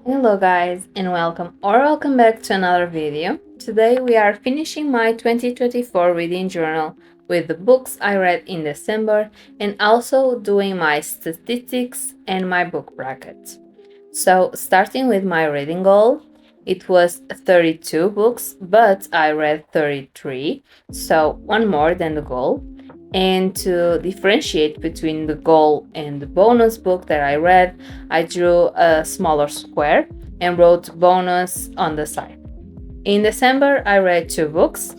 Hello guys and welcome back to another video. Today we are finishing my 2024 reading journal with the books I read in December and also doing my statistics and my book bracket. So starting with my reading goal, it was 32 books but I read 33, so one more than the goal. And to differentiate between the goal and the bonus book that I read, I drew a smaller square and wrote bonus on the side. In December, I read two books.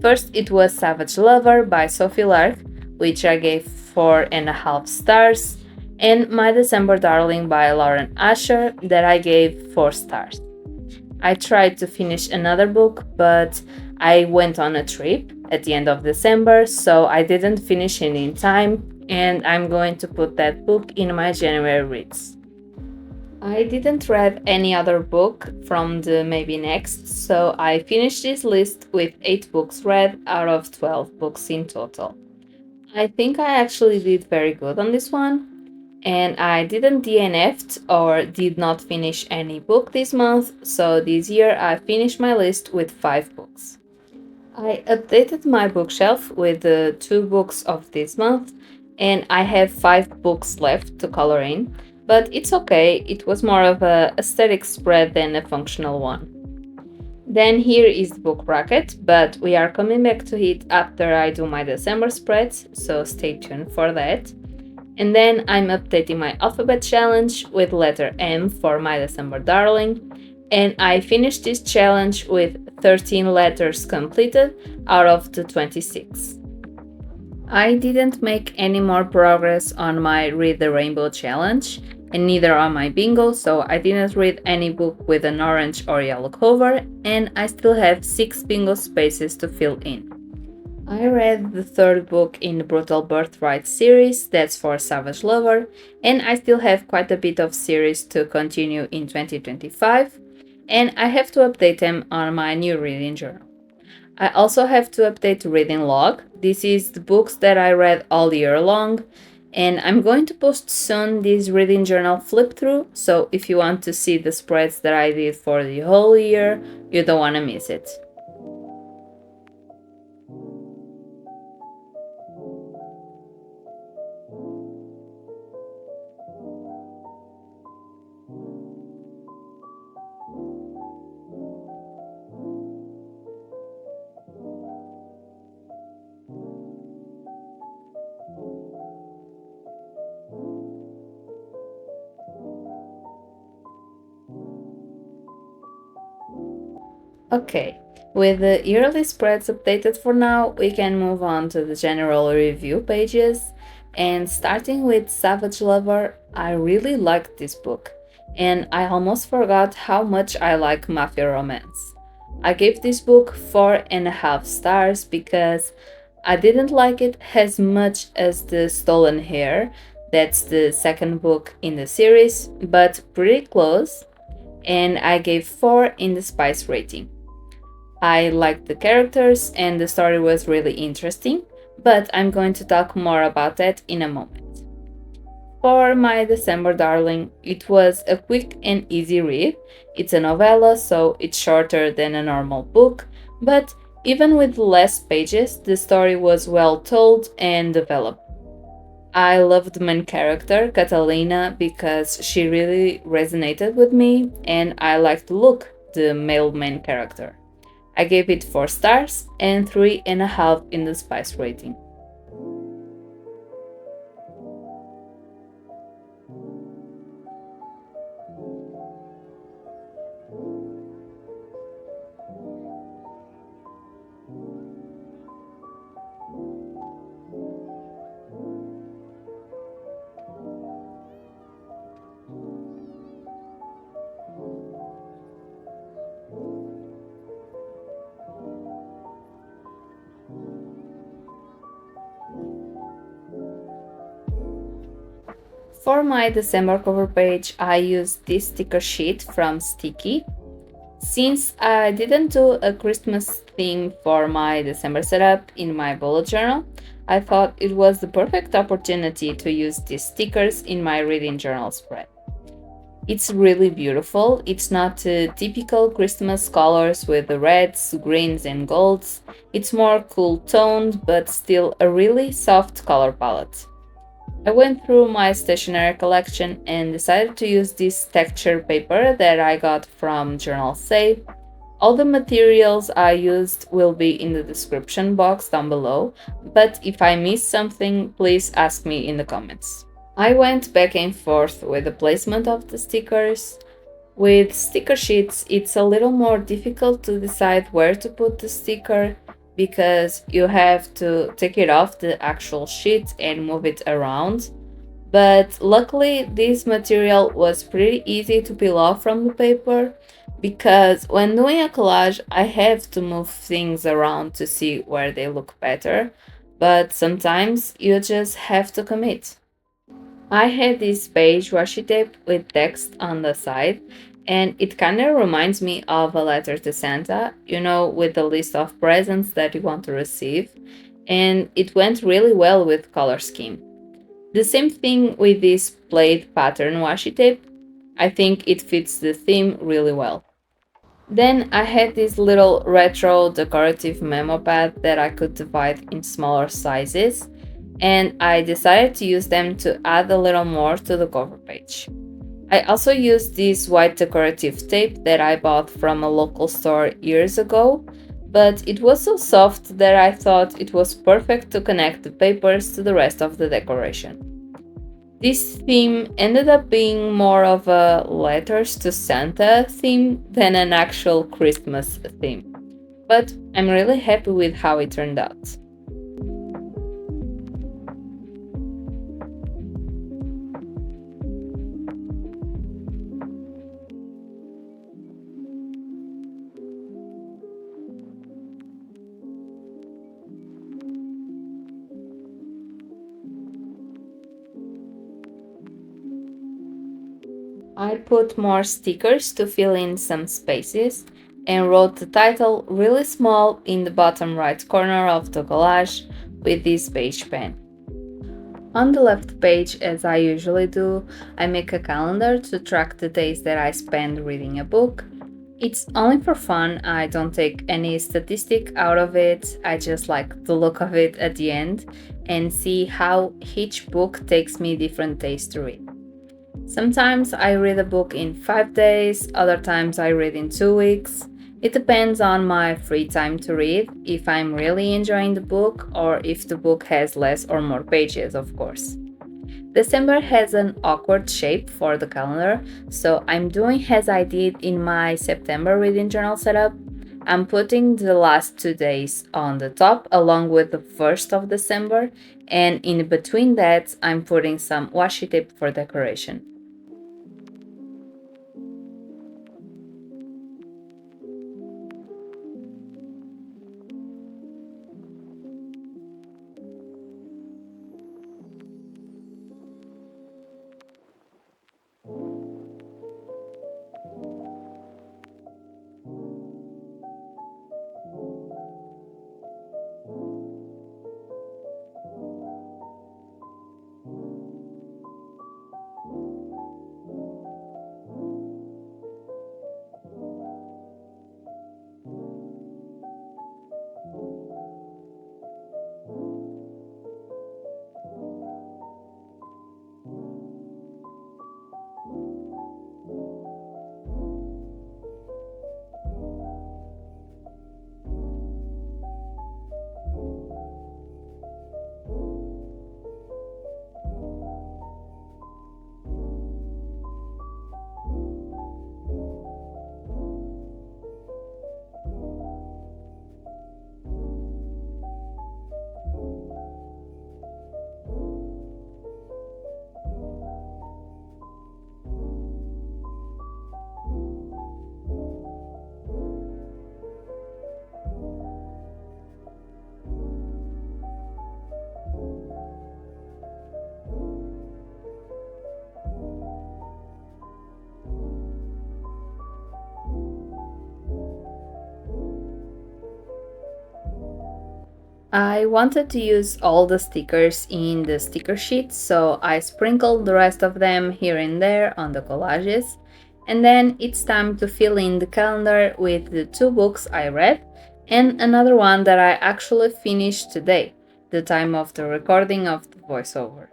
First, it was Savage Lover by Sophie Lark, which I gave 4.5 stars, and My December Darling by Lauren Asher, that I gave 4 stars. I tried to finish another book, but I went on a trip at the end of December, so I didn't finish it in time, and I'm going to put that book in my January reads. I didn't read any other book from the Maybe Next, so I finished this list with 8 books read out of 12 books in total. I think I actually did very good on this one, and I didn't DNF'd or did not finish any book this month, so this year I finished my list with 5 books. I updated my bookshelf with the 2 books of this month, and I have 5 books left to color in, but it's okay, it was more of a aesthetic spread than a functional one. Then here is the book bracket, but we are coming back to it after I do my December spreads, so stay tuned for that. And then I'm updating my alphabet challenge with letter M for My December Darling, and I finished this challenge with 13 letters completed out of the 26. I didn't make any more progress on my Read the Rainbow challenge, and neither on my bingo, so I didn't read any book with an orange or yellow cover, and I still have 6 bingo spaces to fill in. I read the 3rd book in the Brutal Birthright series, that's for Savage Lover, and I still have quite a bit of series to continue in 2025, and I have to update them on my new reading journal. I also have to update reading log. This is the books that I read all year long, and I'm going to post soon this reading journal flip through, so if you want to see the spreads that I did for the whole year, you don't want to miss it. Okay, with the yearly spreads updated for now, we can move on to the general review pages. And starting with Savage Lover, I really liked this book, and I almost forgot how much I like mafia romance. I gave this book 4.5 stars because I didn't like it as much as The Stolen Hair, that's the second book in the series, but pretty close, and I gave 4 in the Spice rating. I liked the characters and the story was really interesting, but I'm going to talk more about that in a moment. For My December Darling, it was a quick and easy read. It's a novella, so it's shorter than a normal book, but even with less pages, the story was well told and developed. I loved the main character, Catalina, because she really resonated with me, and I liked Luke, the male main character. I gave it 4 stars and 3.5 in the Spice rating. For my December cover page, I used this sticker sheet from Stickii. Since I didn't do a Christmas theme for my December setup in my bullet journal, I thought it was the perfect opportunity to use these stickers in my reading journal spread. It's really beautiful. It's not the typical Christmas colors with the reds, greens, and golds. It's more cool toned, but still a really soft color palette. I went through my stationery collection and decided to use this texture paper that I got from JournalSay. All the materials I used will be in the description box down below, but if I miss something, please ask me in the comments. I went back and forth with the placement of the stickers. With sticker sheets, it's a little more difficult to decide where to put the sticker because you have to take it off the actual sheet and move it around. But luckily, this material was pretty easy to peel off from the paper because when doing a collage, I have to move things around to see where they look better, but sometimes you just have to commit. I had this beige washi tape with text on the side, and it kind of reminds me of a letter to Santa, with the list of presents that you want to receive, and it went really well with color scheme. The same thing with this plaid pattern washi tape. I think it fits the theme really well. Then I had this little retro decorative memo pad that I could divide in smaller sizes, and I decided to use them to add a little more to the cover page. I also used this white decorative tape that I bought from a local store years ago, but it was so soft that I thought it was perfect to connect the papers to the rest of the decoration. This theme ended up being more of a letters to Santa theme than an actual Christmas theme, but I'm really happy with how it turned out. I put more stickers to fill in some spaces and wrote the title really small in the bottom right corner of the collage with this beige pen. On the left page, as I usually do, I make a calendar to track the days that I spend reading a book. It's only for fun, I don't take any statistic out of it, I just like the look of it at the end and see how each book takes me different days to read. Sometimes I read a book in 5 days, other times I read in 2 weeks. It depends on my free time to read, if I'm really enjoying the book, or if the book has less or more pages, of course. December has an awkward shape for the calendar, so I'm doing as I did in my September reading journal setup. I'm putting the last 2 days on the top along with the 1st of December, and in between that, I'm putting some washi tape for decoration. I wanted to use all the stickers in the sticker sheet, so I sprinkled the rest of them here and there on the collages. And then it's time to fill in the calendar with the 2 books I read and another one that I actually finished today, the time of the recording of the voiceover.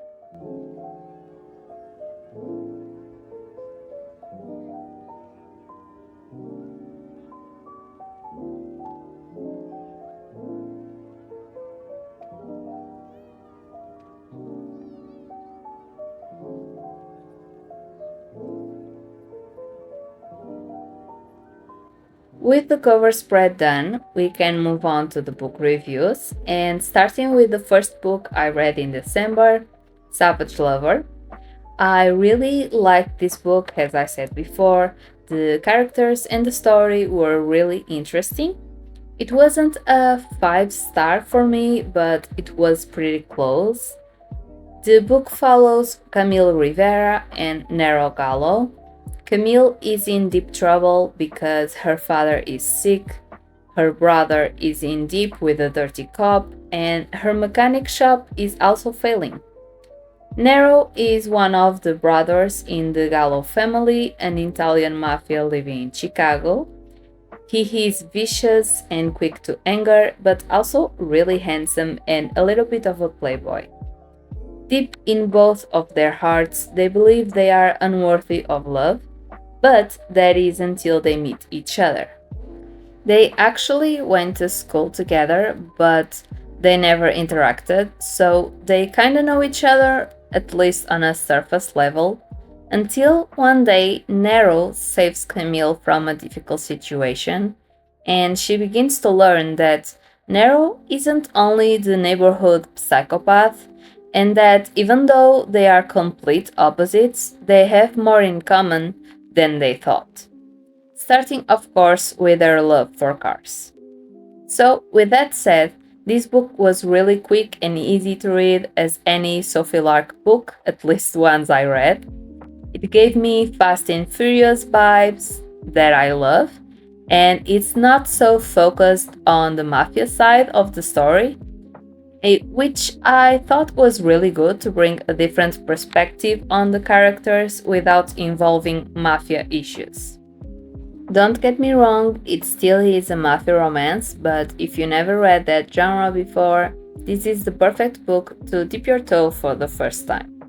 With the cover spread done, we can move on to the book reviews, and starting with the first book I read in December, Savage Lover. I really liked this book, as I said before. The characters and the story were really interesting. It wasn't a 5-star for me, but it was pretty close. The book follows Camille Rivera and Nero Gallo. Camille is in deep trouble because her father is sick, her brother is in deep with a dirty cop, and her mechanic shop is also failing. Nero is one of the brothers in the Gallo family, an Italian mafia living in Chicago. He is vicious and quick to anger, but also really handsome and a little bit of a playboy. Deep in both of their hearts, they believe they are unworthy of love, but that is until they meet each other. They actually went to school together, but they never interacted, so they kinda know each other, at least on a surface level, until one day Nero saves Camille from a difficult situation, and she begins to learn that Nero isn't only the neighborhood psychopath, and that even though they are complete opposites, they have more in common than they thought. Starting, of course, with their love for cars. So, with that said, this book was really quick and easy to read as any Sophie Lark book, at least ones I read. It gave me Fast and Furious vibes that I love, and it's not so focused on the mafia side of the story, which I thought was really good to bring a different perspective on the characters without involving mafia issues. Don't get me wrong, it still is a mafia romance, but if you never read that genre before, this is the perfect book to dip your toe for the first time.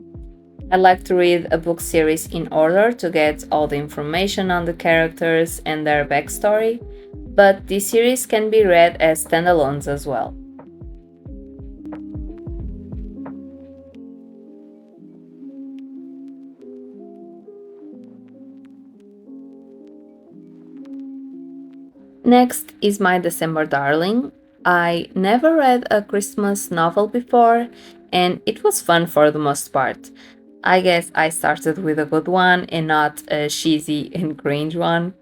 I like to read a book series in order to get all the information on the characters and their backstory, but this series can be read as standalones as well. Next is my December darling. I never read a Christmas novel before, and it was fun for the most part. I guess I started with a good one and not a cheesy and cringe one.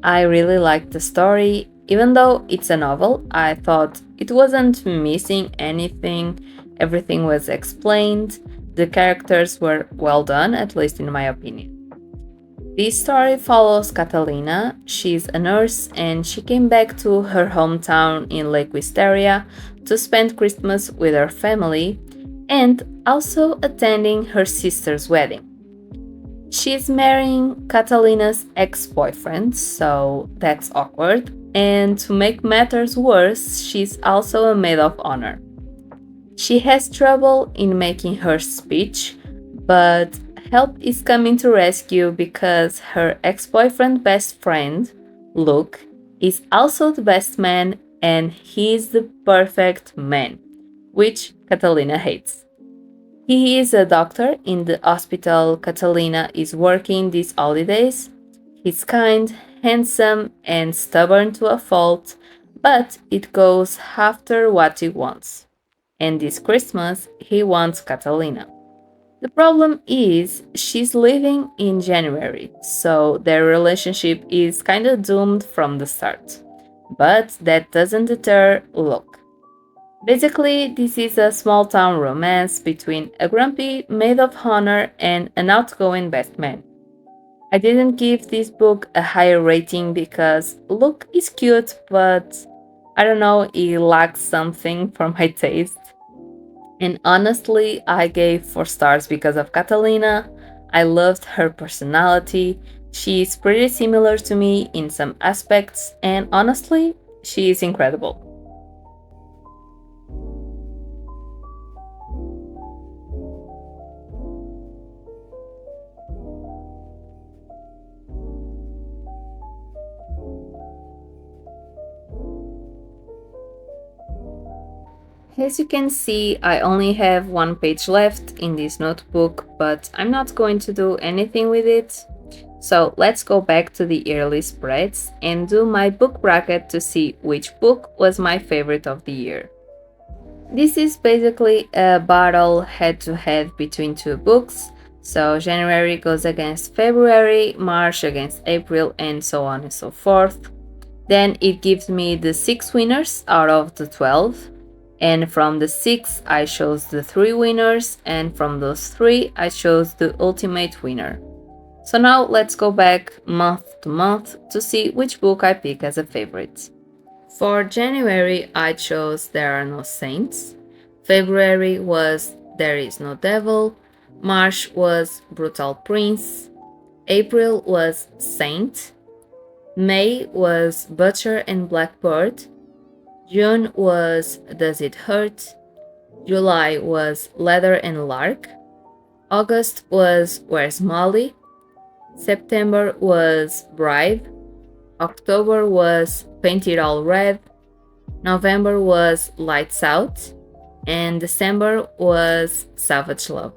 I really liked the story. Even though it's a novel, I thought it wasn't missing anything, everything was explained, the characters were well done, at least in my opinion. This story follows Catalina. She's a nurse and she came back to her hometown in Lake Wisteria to spend Christmas with her family and also attending her sister's wedding. She's marrying Catalina's ex-boyfriend, so that's awkward. And to make matters worse, she's also a maid of honor. She has trouble in making her speech, but help is coming to rescue because her ex-boyfriend's best friend, Luke, is also the best man and he's the perfect man, which Catalina hates. He is a doctor in the hospital Catalina is working these holidays. He's kind, handsome, and stubborn to a fault, but it goes after what he wants. And this Christmas, he wants Catalina. The problem is, she's leaving in January, so their relationship is kinda doomed from the start. But that doesn't deter Luke. Basically, this is a small town romance between a grumpy maid of honor and an outgoing best man. I didn't give this book a higher rating because Luke is cute, but I don't know, it lacks something for my taste. And honestly, I gave 4 stars because of Catalina. I loved her personality. She is pretty similar to me in some aspects, and honestly, she is incredible. As you can see, I only have 1 page left in this notebook, but I'm not going to do anything with it. So let's go back to the yearly spreads and do my book bracket to see which book was my favorite of the year. This is basically a battle head-to-head between 2 books. So January goes against February, March against April, and so on and so forth. Then it gives me the 6 winners out of the 12. And from the 6, I chose the 3 winners, and from those 3, I chose the ultimate winner. So now let's go back month to month to see which book I pick as a favorite. For January, I chose There Are No Saints. February was There Is No Devil. March was Brutal Prince. April was Saint. May was Butcher and Blackbird. June was Does It Hurt? July was Leather and Lark. August was Where's Molly? September was Bride. October was Paint It All Red. November was Lights Out. And December was Savage Love.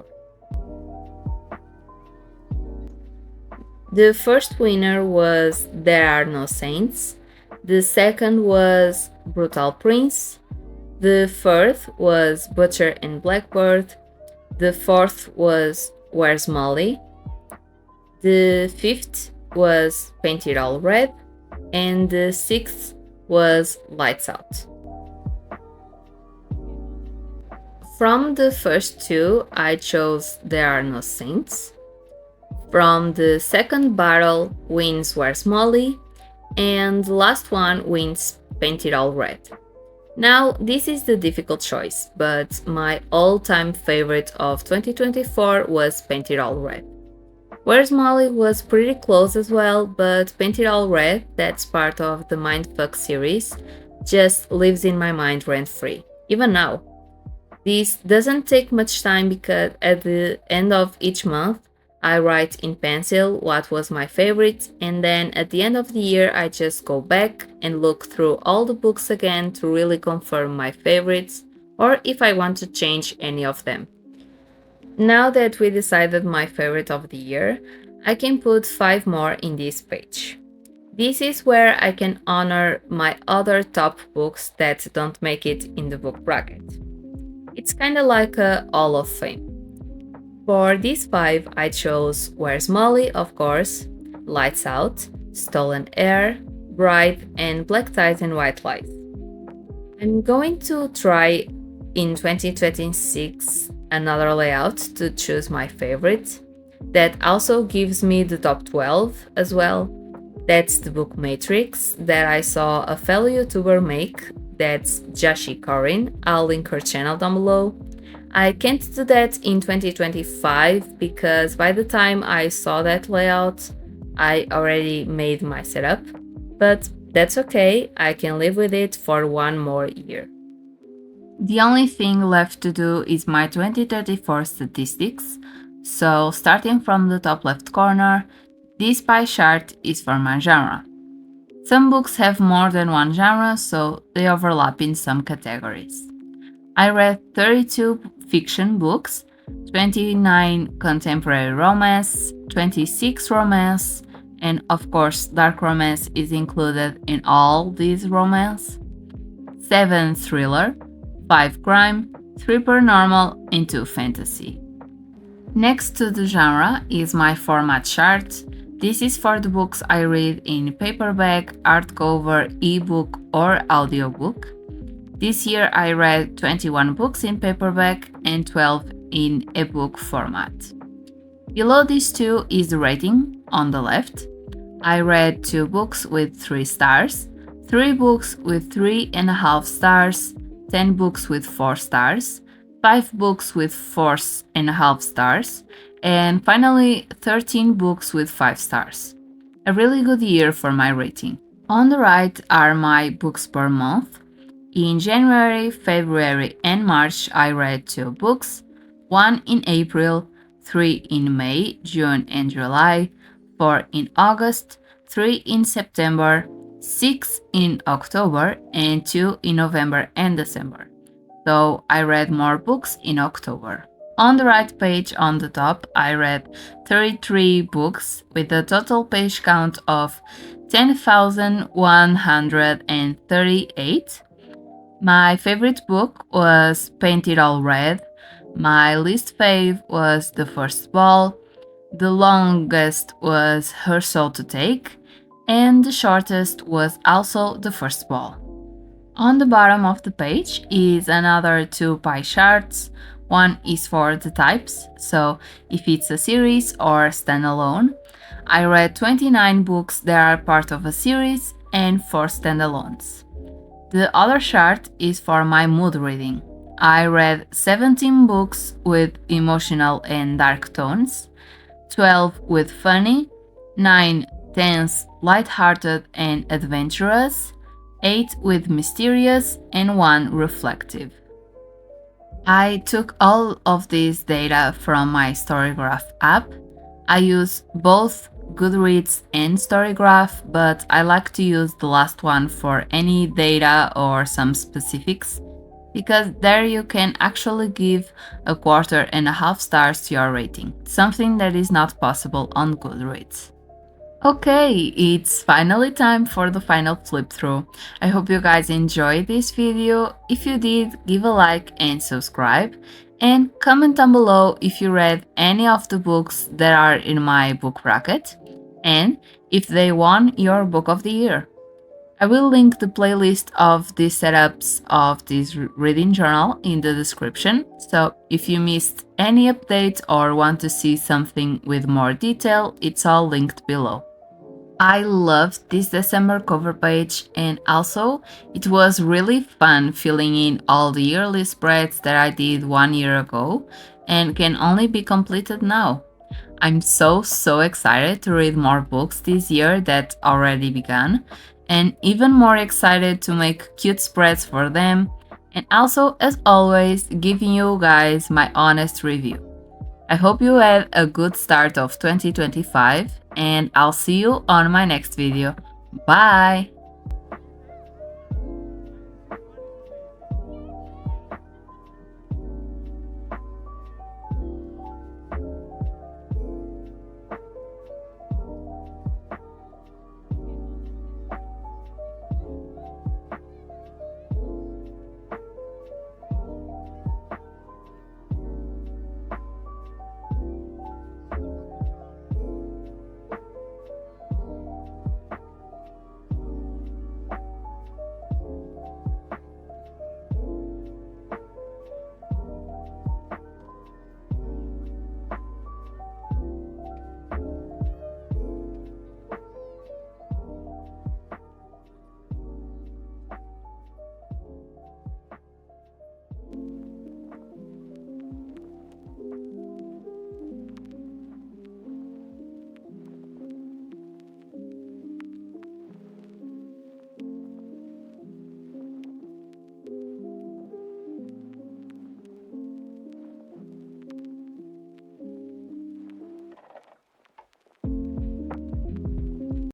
The first winner was There Are No Saints. The second was Brutal Prince. The third was Butcher and Blackbird. The fourth was Where's Molly? The fifth was Paint It All Red. And the sixth was Lights Out. From the first 2, I chose There Are No Saints. From the second battle wins Where's Molly? And the last one wins Paint It All Red. Now, this is the difficult choice, but my all-time favorite of 2024 was Paint It All Red. Where's Molly was pretty close as well, but Paint It All Red, that's part of the Mindfuck series, just lives in my mind rent-free, even now. This doesn't take much time because at the end of each month, I write in pencil what was my favorite, and then at the end of the year I just go back and look through all the books again to really confirm my favorites, or if I want to change any of them. Now that we decided my favorite of the year, I can put 5 more in this page. This is where I can honor my other top books that don't make it in the book bracket. It's kinda like a Hall of Fame. For these 5, I chose Where's Molly, of course, Lights Out, Stolen Air, Bride, and Black Ties and White Lies. I'm going to try in 2026 another layout to choose my favorite. That also gives me the top 12 as well. That's the book Matrix that I saw a fellow YouTuber make. That's Jashii Corinne. I'll link her channel down below. I can't do that in 2025 because by the time I saw that layout, I already made my setup, but that's okay, I can live with it for 1 more year. The only thing left to do is my 2034 statistics, so starting from the top left corner, this pie chart is for my genre. Some books have more than 1 genre, so they overlap in some categories. I read 32 fiction books, 29 contemporary romance, 26 romance, and of course dark romance is included in all these romance, 7 thriller, 5 crime, 3 paranormal, and 2 fantasy. Next to the genre is my format chart. This is for the books I read in paperback, hardcover, ebook, or audiobook. This year I read 21 books in paperback and 12 in ebook format. Below these 2 is the rating on the left. I read 2 books with 3 stars, 3 books with 3.5 stars, 10 books with 4 stars, 5 books with 4.5 stars, and finally 13 books with 5 stars. A really good year for my rating. On the right are my books per month. In January, February, and March, I read 2 books, 1 in April, 3 in May, June, and July, 4 in August, 3 in September, 6 in October, and 2 in November and December. So I read more books in October. On the right page on the top, I read 33 books with a total page count of 10,138. My favorite book was Paint It All Red. My least fave was The First Ball. The longest was Her Soul to Take. And the shortest was also The First Ball. On the bottom of the page is another 2 pie charts. One is for the types, so if it's a series or standalone. I read 29 books that are part of a series and 4 standalones. The other chart is for my mood reading. I read 17 books with emotional and dark tones, 12 with funny, 9 tense, lighthearted and adventurous, 8 with mysterious, and 1 reflective. I took all of this data from my Storygraph app. I use both Goodreads and Storygraph, but I like to use the last one for any data or some specifics, because there you can actually give 1.25 stars to your rating, something that is not possible on Goodreads. Okay, it's finally time for the final flip through. I hope you guys enjoyed this video. If you did, give a like and subscribe. And comment down below if you read any of the books that are in my book bracket and if they won your book of the year. I will link the playlist of the setups of this reading journal in the description, so if you missed any update or want to see something with more detail, it's all linked below. I loved this December cover page, and also it was really fun filling in all the yearly spreads that I did 1 year ago and can only be completed now. I'm so excited to read more books this year that already began, and even more excited to make cute spreads for them, and also, as always, giving you guys my honest review. I hope you had a good start of 2025, and I'll see you on my next video. Bye!